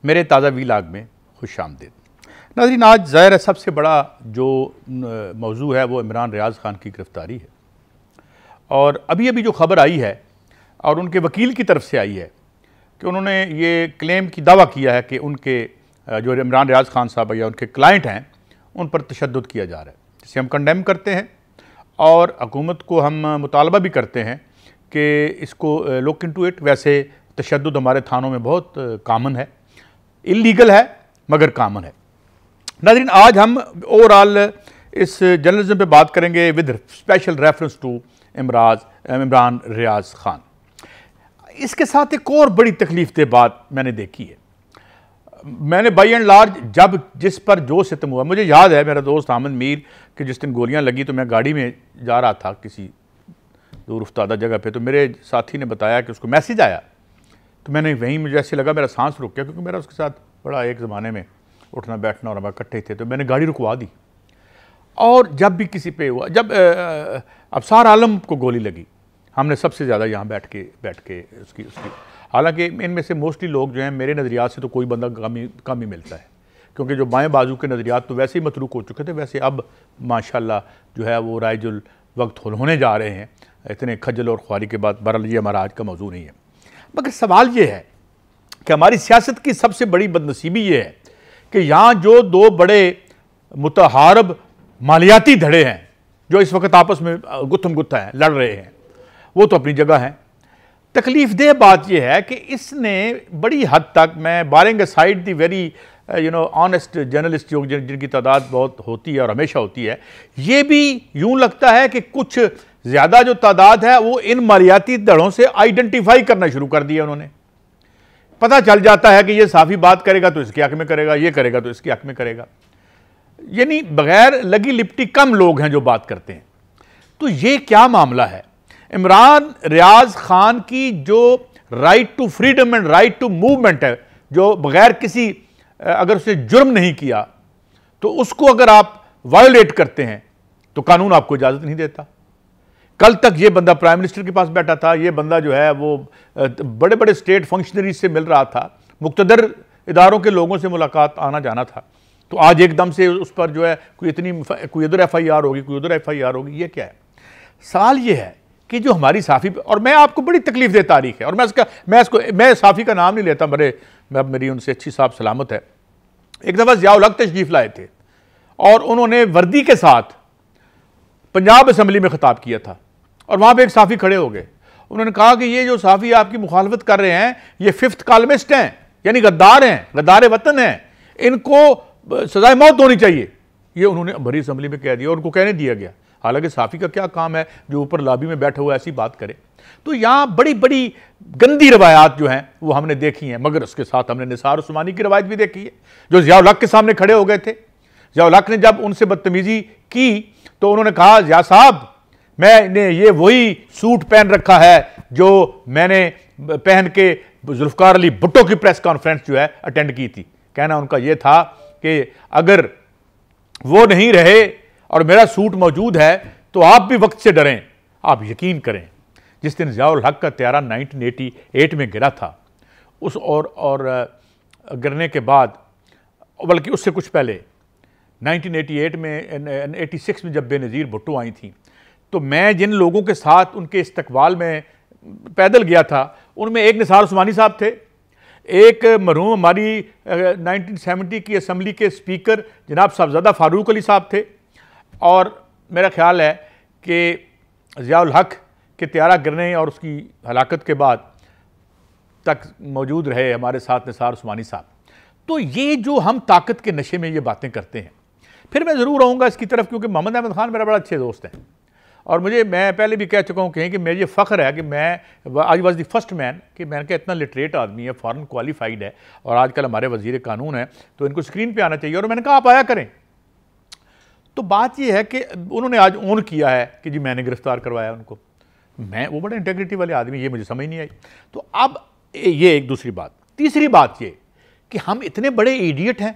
मेरे ताज़ा वीलाग में खुश आमदीद। नाज़रीन, आज ज़ाहिर है सबसे बड़ा जो मौजू है वो इमरान रियाज़ ख़ान की गिरफ़्तारी है। और अभी अभी जो ख़बर आई है और उनके वकील की तरफ से आई है कि उन्होंने ये क्लेम की दावा किया है कि उनके जो इमरान रियाज़ ख़ान साहब या उनके क्लाइंट हैं उन पर तशद्दुद किया जा रहा है, जिसे हम कंडेम करते हैं और हुकूमत को हम मुतालबा भी करते हैं कि इसको लुक इनटू इट। वैसे तशद्दुद हमारे थानों में बहुत कामन है, इलीगल है मगर कामन है। नाज़रीन, आज हम ओवरऑल इस जर्नलिज्म पे बात करेंगे with special reference to Imran Riyaz Khan. इसके साथ एक और बड़ी तकलीफ़देह बात मैंने देखी है। मैंने बाई एंड लार्ज जब जिस पर जो सितम हुआ, मुझे याद है मेरा दोस्त अहमद मीर कि जिस दिन गोलियां लगी तो मैं गाड़ी में जा रहा था किसी दूर उफ्तादा जगह पे, तो मेरे साथी ने बताया कि उसको मैसेज आया। तो मैंने वहीं, मुझे ऐसे लगा मेरा सांस रुक गया, क्योंकि मेरा उसके साथ बड़ा एक ज़माने में उठना बैठना और हम इकट्ठे थे। तो मैंने गाड़ी रुकवा दी और जब भी किसी पे हुआ, जब अबसार आलम को गोली लगी, हमने सबसे ज़्यादा यहाँ बैठ के उसकी हालांकि इनमें से मोस्टली लोग जो हैं मेरे नज़रियात से तो कोई बंदा कम ही मिलता है, क्योंकि जो बाएं बाजू के नज़रियात तो वैसे ही मतरूक हो चुके थे, वैसे अब माशाल्लाह जो है वो राइजुल वक्त होने जा रहे हैं इतने खजल और ख्वारी के बाद। बहरहाल ये हमारा आज का मौजू नहीं है, मगर सवाल ये है कि हमारी सियासत की सबसे बड़ी बदनसीबी ये है कि यहाँ जो दो बड़े मुतहारब मालियाती धड़े हैं जो इस वक्त आपस में गुत्थम गुत्था हैं, लड़ रहे हैं, वो तो अपनी जगह हैं। तकलीफ़देह बात यह है कि इसने बड़ी हद तक, मैं barring aside the very honest journalist जो जिनकी तादाद बहुत होती है और हमेशा होती है, ये भी यूं लगता है कि कुछ ज़्यादा जो तादाद है वो इन मालियाती धड़ों से आइडेंटिफाई करना शुरू कर दिया उन्होंने। पता चल जाता है कि ये साफ़ी बात करेगा तो इसके हक में करेगा, ये करेगा तो इसके हक में करेगा, यानी बगैर लगी लिपटी कम लोग हैं जो बात करते हैं। तो ये क्या मामला है? इमरान रियाज़ ख़ान की जो right to freedom and right to movement है, जो बगैर किसी, अगर उसने जुर्म नहीं किया तो उसको अगर आप वायोलेट करते हैं तो कानून आपको इजाज़त नहीं देता। कल तक ये बंदा प्राइम मिनिस्टर के पास बैठा था, ये बंदा जो है वो बड़े बड़े स्टेट फंक्शनरीज से मिल रहा था, मुक्तदर इदारों के लोगों से मुलाकात आना जाना था, तो आज एकदम से उस पर जो है कोई इधर FIR होगी, कोई उधर FIR होगी। ये क्या है? सवाल ये है कि जो हमारी साफ़ी, और मैं आपको बड़ी तकलीफ़देह तारीख है, और मैं साफ़ी का नाम नहीं लेता, मेरी उनसे अच्छी साहब सलामत है। एक दफ़ा ज़ियाउल हक तशरीफ़ लाए थे और उन्होंने वर्दी के साथ पंजाब असम्बली में खिताब किया था और वहाँ पे एक साफ़ी खड़े हो गए। उन्होंने कहा कि ये जो साफ़ी आपकी मुखालफत कर रहे हैं ये 5th कॉलमिस्ट हैं, यानी गद्दार हैं, गद्दार वतन हैं, इनको सजाए मौत होनी चाहिए। ये उन्होंने भरी असम्बली में कह दिया और उनको कहने दिया गया। हालांकि साफ़ी का क्या काम है जो ऊपर लॉबी में बैठा हुआ ऐसी बात करे। तो यहाँ बड़ी बड़ी गंदी रवायात जो हैं वो हमने देखी हैं, मगर उसके साथ हमने निसार उस्मानी की रवायत भी देखी है जो ज़ियाउल हक के सामने खड़े हो गए थे। ज़ियाउल हक ने जब उनसे बदतमीज़ी की तो उन्होंने कहा, ज़िया साहब मैंने ये वही सूट पहन रखा है जो मैंने पहन के जुल्फ़िकार अली भुट्टो की प्रेस कॉन्फ्रेंस जो है अटेंड की थी। कहना उनका यह था कि अगर वो नहीं रहे और मेरा सूट मौजूद है तो आप भी वक्त से डरें। आप यकीन करें, जिस दिन ज़ियाउल हक का त्यारा 1988 में गिरा था, उस और गिरने के बाद, बल्कि उससे कुछ पहले 1988 में 86 में जब बेनज़ीर भुट्टो आई थी, तो मैं जिन लोगों के साथ उनके इस्तकबाल में पैदल गया था उनमें एक निसार उस्मानी साहब थे, एक मरहूम हमारी 1970 की असम्बली के स्पीकर जनाब साहबजादा फ़ारूक अली साहब थे, और मेरा ख्याल है कि ज़ियाउल हक के त्यारा गिरने और उसकी हलाकत के बाद तक मौजूद रहे हमारे साथ निसार उस्मानी साहब। तो ये जो हम ताकत के नशे में ये बातें करते हैं, फिर मैं ज़रूर आऊँगा इसकी तरफ, क्योंकि मोहम्मद अहमद ख़ान मेरा बड़ा अच्छे दोस्त हैं और मैं पहले भी कह चुका हूँ कहीं कि मुझे ये फ़ख्र है कि मैं I was the first man, कि मैंने कहा इतना लिटरेट आदमी है, फ़ॉरेन क्वालिफाइड है और आजकल हमारे वज़ीर कानून है, तो इनको स्क्रीन पे आना चाहिए। और मैंने कहा आप आया करें। तो बात यह है कि उन्होंने आज ऑन किया है कि जी मैंने गिरफ़्तार करवाया उनको। वो बड़े इंटेग्रिटी वाले आदमी, ये मुझे समझ नहीं आई। तो अब ये एक दूसरी बात। तीसरी बात ये कि हम इतने बड़े इडियट हैं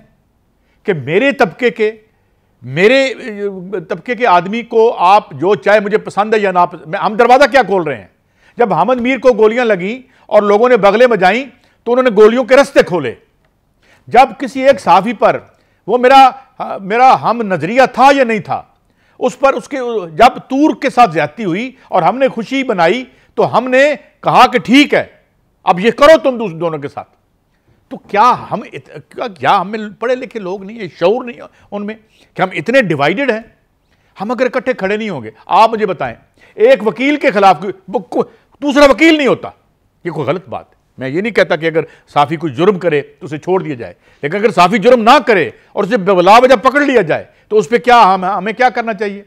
कि मेरे तबके के आदमी को आप जो चाहे, मुझे पसंद है या ना, हम दरवाज़ा क्या खोल रहे हैं? जब अहमद मीर को गोलियां लगी और लोगों ने बगलें बजाई तो उन्होंने गोलियों के रास्ते खोले। जब किसी एक सहाफ़ी पर वो मेरा हम नज़रिया था या नहीं था, उस पर उसके जब तूर के साथ ज्यादती हुई और हमने खुशी बनाई तो हमने कहा कि ठीक है अब ये करो तुम दोनों के साथ। तो क्या हम पढ़े लिखे लोग नहीं है, शऊर नहीं है उनमें कि हम इतने डिवाइडेड हैं? हम अगर इकट्ठे खड़े नहीं होंगे, आप मुझे बताएं, एक वकील के खिलाफ दूसरा वकील नहीं होता, ये कोई गलत बात है। मैं ये नहीं कहता कि अगर साफ़ी कोई जुर्म करे तो उसे छोड़ दिया जाए, लेकिन अगर साफ़ी जुर्म ना करे और उसे बिला वजह पकड़ लिया जाए तो उस पर क्या हमें क्या करना चाहिए?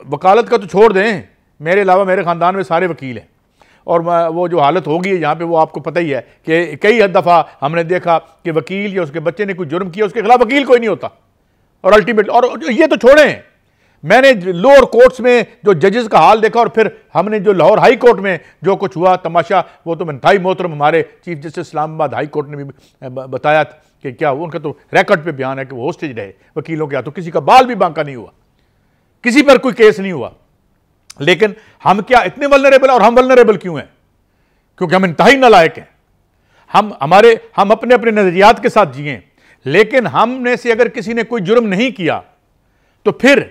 वकालत का तो छोड़ दें, मेरे अलावा मेरे ख़ानदान में सारे वकील हैं, और वो जो हालत होगी यहाँ पे वो आपको पता ही है कि कई दफ़ा हमने देखा कि वकील या उसके बच्चे ने कोई जुर्म किया, उसके खिलाफ वकील कोई नहीं होता, और अल्टीमेट, और ये तो छोड़ें, मैंने लोअर कोर्ट्स में जो जजेस का हाल देखा और फिर हमने जो लाहौर हाई कोर्ट में जो कुछ हुआ तमाशा, वो तो इंतहाई मोहतरम हमारे chief justice Islamabad high court ने भी बताया कि क्या उनका तो रिकॉर्ड पे बयान है कि वो होस्टेज रहे वकीलों के हाथों, किसी का बाल भी बांका नहीं हुआ, किसी पर कोई केस नहीं हुआ। लेकिन हम क्या इतने वल्नरेबल, और हम वल्नरेबल क्यों हैं? क्योंकि हम इंतहाई नालायक हैं। हम अपने अपने नजरियात के साथ जिए, लेकिन हमने से अगर किसी ने कोई जुर्म नहीं किया तो फिर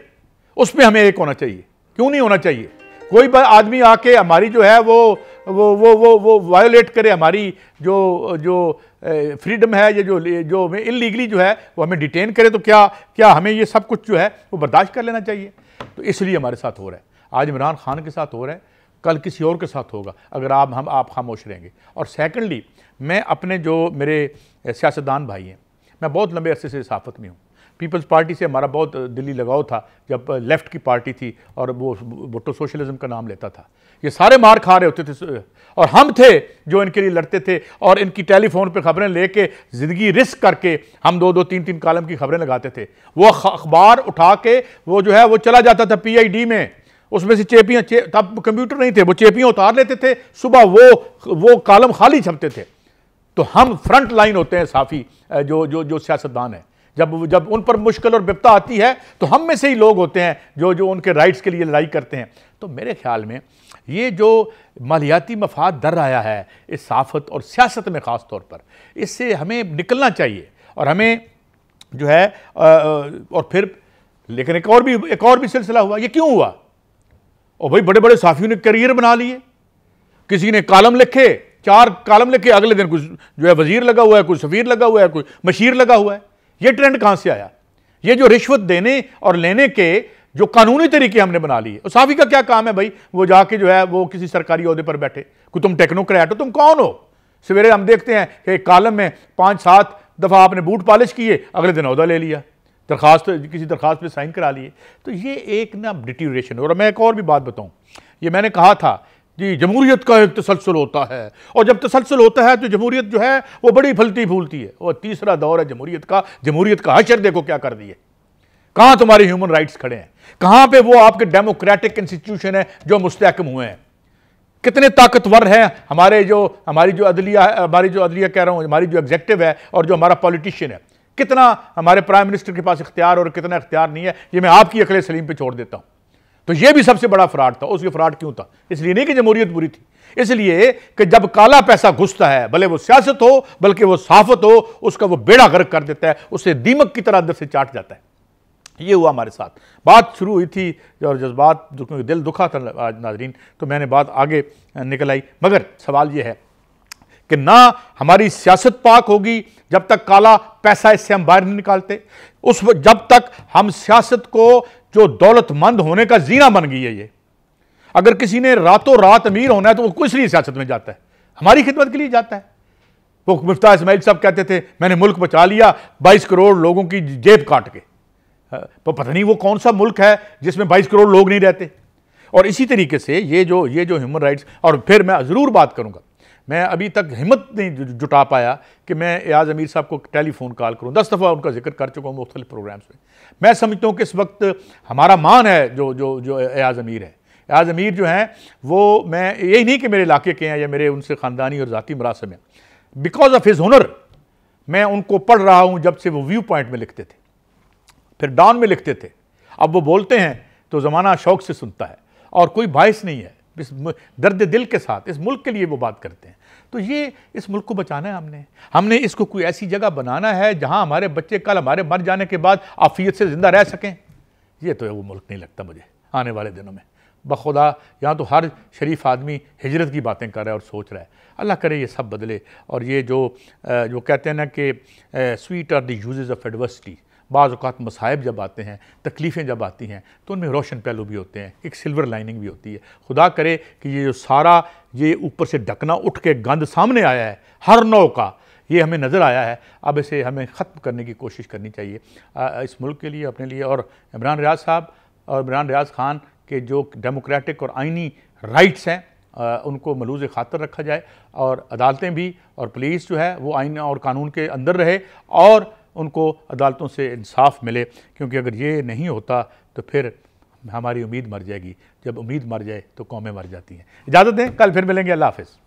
उसमें हमें एक होना चाहिए, क्यों नहीं होना चाहिए? कोई आदमी आके हमारी जो है वो वायोलेट करे हमारी जो फ्रीडम है, ये जो हमें इलीगली जो है वो हमें डिटेन करे, तो क्या हमें ये सब कुछ जो है वो बर्दाश्त कर लेना चाहिए? तो इसलिए हमारे साथ हो रहा है, आज इमरान खान के साथ हो रहा है, कल किसी और के साथ होगा अगर आप खामोश रहेंगे। और सेकेंडली, मैं अपने जो मेरे सियासतदान भाई हैं, मैं बहुत लंबे अरसे से सहाफ़त में हूँ, पीपल्स पार्टी से हमारा बहुत दिली लगाव था जब लेफ़्ट की पार्टी थी और वो भुट्टो सोशलिज्म का नाम लेता था। ये सारे मार खा रहे होते थे और हम थे जो इनके लिए लड़ते थे, और इनकी टेलीफोन पे खबरें लेके ज़िंदगी रिस्क करके हम 2-2, 3-3 कॉलम की खबरें लगाते थे। वो अखबार उठा के वो जो है वो चला जाता था PID में, उसमें से चेपियाँ, तब कंप्यूटर नहीं थे, वो चेपियाँ उतार लेते थे, सुबह वो कॉलम खाली छपते थे। तो हम फ्रंट लाइन होते हैं साफ़ी जो सियासतदान है, जब उन पर मुश्किल और विपदा आती है तो हम में से ही लोग होते हैं जो उनके राइट्स के लिए लड़ाई करते हैं। तो मेरे ख्याल में ये जो मालियाती मफाद दर आया है इस सहाफ़त और सियासत में ख़ास तौर पर, इससे हमें निकलना चाहिए, और हमें जो है और फिर लेकिन एक और भी सिलसिला हुआ। ये क्यों हुआ? और भाई बड़े बड़े साफ़ियों ने करियर बना लिए, किसी ने कॉलम लिखे, 4 कॉलम लिखे, अगले दिन कुछ जो है वजीर लगा हुआ है, कोई सफ़ीर लगा हुआ है, कोई मशीर लगा हुआ है। ये ट्रेंड कहां से आया? ये जो रिश्वत देने और लेने के जो कानूनी तरीके हमने बना लिए। और साफ़ी का क्या काम है भाई? वो जाके जो है वो किसी सरकारी ओहदे पर बैठे, कोई तुम टेक्नोक्रेट हो, तुम कौन हो? सवेरे हम देखते हैं कि कॉलम में 5-7 दफ़ा आपने बूट पॉलिश किए, अगले दिन ओहदा ले लिया, किसी दरखास्त पे साइन करा लिए। तो ये एक ना डिटीरिएशन। और मैं एक और भी बात बताऊं, ये मैंने कहा था जी, जमहूरियत का एक तसलसल होता है, और जब तसलसल होता है तो जमहूरियत जो है वो बड़ी फलती फूलती है। और तीसरा दौर है जमहूरियत का हशर देखो क्या कर दिए, कहां तुम्हारे ह्यूमन राइट्स खड़े हैं, कहां पे वो आपके डेमोक्रेटिक इंस्टीट्यूशन है जो मुस्तहकम हुए हैं, कितने ताकतवर हैं हमारी जो अदलिया कह रहा हूं, हमारी जो एग्जेक्टिव है और जो हमारा पॉलिटिशियन है, कितना हमारे प्राइम मिनिस्टर के पास इख्तियार और कितना इख्तियार नहीं है, ये मैं आपकी अकल सलीम पे छोड़ देता हूं। तो ये भी सबसे बड़ा फ्रॉड था। उसके फ्रॉड क्यों था? इसलिए नहीं कि जमहूरियत बुरी थी, इसलिए कि जब काला पैसा घुसता है, भले वो सियासत हो बल्कि वो सहाफत हो, उसका वो बेड़ा गर्क कर देता है, उससे दीमक की तरह अंदर से चाट जाता है। ये हुआ हमारे साथ। बात शुरू हुई थी और जज्बात जो दिल दुखा था आज नाजरीन, तो मैंने बात आगे निकल आई। मगर सवाल ये है कि ना हमारी सियासत पाक होगी जब तक काला पैसा इससे हम बाहर नहीं निकालते, जब तक हम सियासत को जो दौलतमंद होने का जीना बन गई है। ये अगर किसी ने रातों रात अमीर होना है तो वो किस लिए सियासत में जाता है? हमारी खिदमत के लिए जाता है। वो मुफ्ता इस्माइल साहब कहते थे मैंने मुल्क बचा लिया 22 करोड़ लोगों की जेब काट के। तो पता नहीं वो कौन सा मुल्क है जिसमें 22 करोड़ लोग नहीं रहते। और इसी तरीके से ये जो ह्यूमन राइट्स, और फिर मैं ज़रूर बात करूंगा, मैं अभी तक हिम्मत नहीं जुटा पाया कि मैं एयाज अमीर साहब को टेलीफोन कॉल करूं। 10 दफ़ा उनका जिक्र कर चुका हूं मुख्तलिफ प्रोग्राम्स में। मैं समझता हूं कि इस वक्त हमारा मान है जो एयाज अमीर है। एयाज अमीर जो हैं वो, मैं यही नहीं कि मेरे इलाके के हैं या मेरे उनसे ख़ानदानी और ज़ाती मरासम हैं, बिकॉज ऑफ हिज हुनर मैं उनको पढ़ रहा हूँ जब से वो व्यू पॉइंट में लिखते थे, फिर डॉन में लिखते थे। अब वो बोलते हैं तो ज़माना शौक़ से सुनता है और कोई बायस नहीं है। इस दर्द दिल के साथ इस मुल्क के लिए वो बात करते हैं। तो ये इस मुल्क को बचाना है, हमने इसको कोई ऐसी जगह बनाना है जहां हमारे बच्चे कल हमारे मर जाने के बाद आफियत से ज़िंदा रह सकें। ये तो वो मुल्क नहीं लगता मुझे आने वाले दिनों में। बखुदा यहाँ तो हर शरीफ आदमी हिजरत की बातें कर रहा है और सोच रहा है। अल्लाह करे ये सब बदले और ये जो कहते हैं ना कि sweet are the uses of adversity, बाज़ औक़ात मसाइब जब आते हैं, तकलीफ़ें जब आती हैं तो उनमें रोशन पहलू भी होते हैं, एक सिल्वर लाइनिंग भी होती है। खुदा करे कि ये जो सारा ये ऊपर से ढकना उठ के गंद सामने आया है हर नौ का, ये हमें नज़र आया है, अब इसे हमें ख़त्म करने की कोशिश करनी चाहिए इस मुल्क के लिए, अपने लिए। और इमरान रियाज़ साहब और इमरान रियाज़ ख़ान के जो डेमोक्रेटिक और आइनी राइट्स हैं उनको मलूज़ ख़ातर रखा जाए और अदालतें भी और पुलिस जो है वो आइन और कानून के अंदर रहे और उनको अदालतों से इंसाफ मिले, क्योंकि अगर ये नहीं होता तो फिर हमारी उम्मीद मर जाएगी। जब उम्मीद मर जाए तो कौमें मर जाती हैं। इजाज़त दें, कल फिर मिलेंगे। अल्लाह हाफ़िज़।